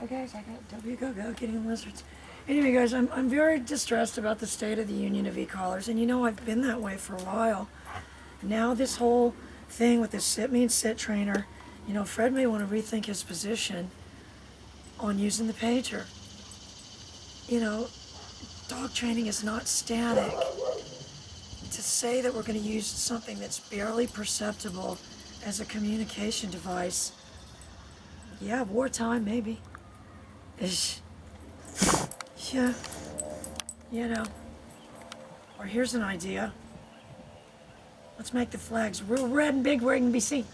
guys, I got W getting lizards. Anyway, guys, I'm very distressed about the state of the union of e-collars, and you know I've been that way for a while. Now this whole thing with this sit me and sit trainer, you know, Fred may want to rethink his position on using the pager. You know, dog training is not static. To say that we're going to use something that's barely perceptible as a communication device, yeah, wartime maybe. Yeah, you know. Or here's an idea. Let's make the flags real red and big where it can be seen.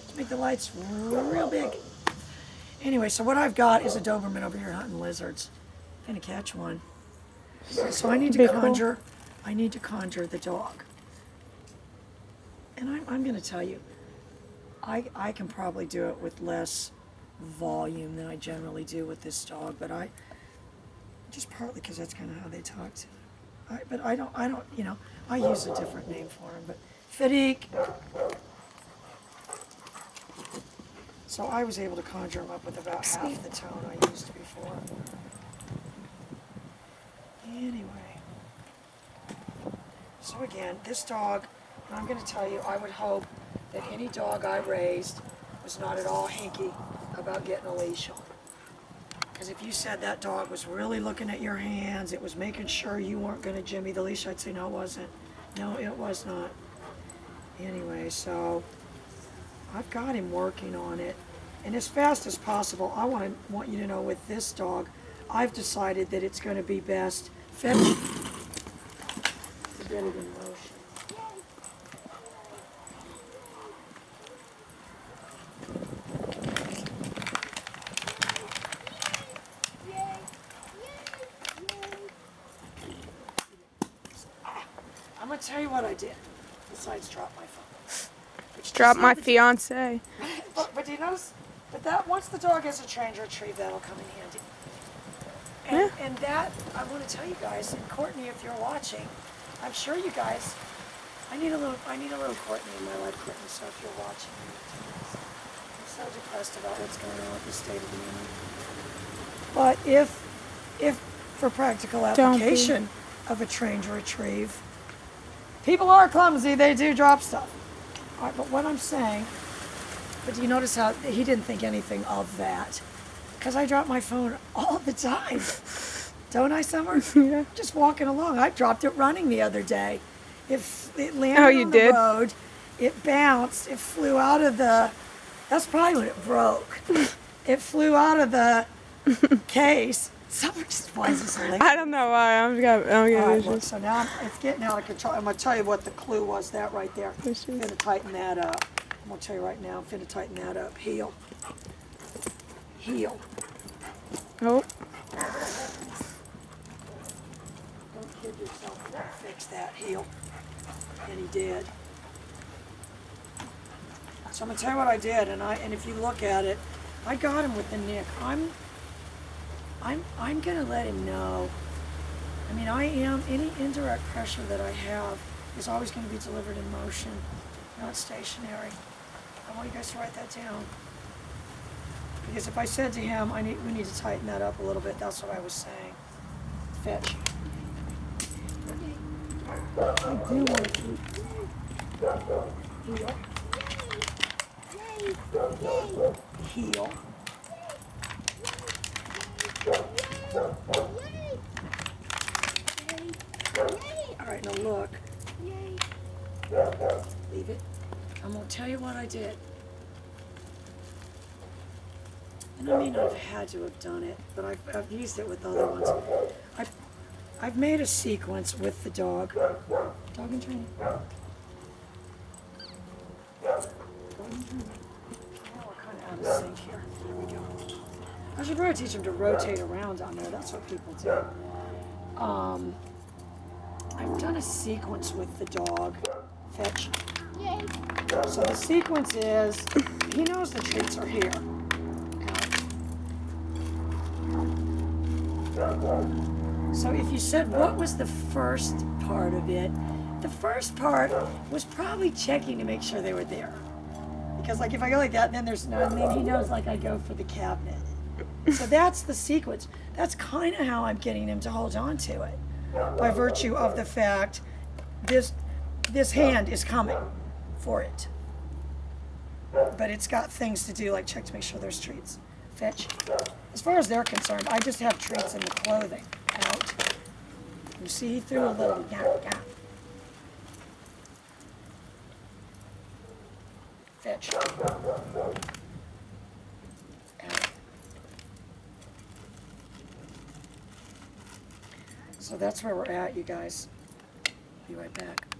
Let's make the lights real big. Anyway, so what I've got is a Doberman over here hunting lizards. I'm gonna catch one. So I need to conjure. I need to conjure the dog. And I'm gonna tell you, I can probably do it with less volume than I generally do with this dog, but just partly because that's kind of how they talk to him. But I don't, you know, I use a different name for him, but Fadik. So I was able to conjure him up with about half the tone I used before. Anyway, so again, this dog, and I'm going to tell you, I would hope that any dog I raised was not at all hinky about getting a leash on. Because if you said that dog was really looking at your hands, it was making sure you weren't going to jimmy the leash, I'd say no, it wasn't. No, it was not. Anyway, so I've got him working on it. And as fast as possible, I want you to know with this dog, I've decided that it's going to be best fetch. Get it in motion. I'm going to tell you what I did, besides drop my phone. Drop my fiance. But do you notice? But that once the dog has a trained retrieve, that'll come in handy. And that I want to tell you guys, and Courtney, if you're watching, I'm sure you guys. I need a little Courtney in my life, Courtney. So if you're watching, I'm so depressed about what's going on with the state of the union. But if for practical application of a trained retrieve, people are clumsy. They do drop stuff. All right, but what I'm saying, but do you notice how he didn't think anything of that? Because I drop my phone all the time. Don't I, Summer? Yeah. Just walking along. I dropped it running the other day. It landed on the road. It bounced. It flew out of the, that's probably when it broke. It flew out of the case. Summer just finds this hilarious. I don't know why. I'm gonna Look, so now it's getting out of control. I'm going to tell you what the clue was, that right there. I'm going to tighten that up. I'm going to tell you right now, I'm going to tighten that up. Heel. Heel. Oh. Don't kid yourself. We'll fix that heel. And he did. So I'm going to tell you what I did, and if you look at it, I got him with the nick. I'm going to let him know. I mean, any indirect pressure that I have is always going to be delivered in motion, not stationary. I want you guys to write that down. Because if I said to him, we need to tighten that up a little bit, that's what I was saying. Fetch. I do want to keep heel. Heel. All right, now look. Leave it. I'm going to tell you what I did. And I may not have had to have done it, but I've used it with other ones. I've made a sequence with the dog. Dog and training. Dog and training. Now we're kind of out of sync here. There we go. I should really teach him to rotate around on there. That's what people do. I've done a sequence with the dog. Fetch. Yay. So the sequence is, he knows the treats are here. So if you said, what was the first part of it? The first part was probably checking to make sure they were there. Because like if I go like that, then there's no, and then he knows like I go for the cabinet. So that's the sequence. That's kind of how I'm getting him to hold on to it, by virtue of the fact this hand is coming for it. But it's got things to do, like check to make sure there's treats. Fetch. As far as they're concerned, I just have treats in the clothing. Out. You see, he threw a little gap. Fetch. Out. So that's where we're at, you guys. Be right back.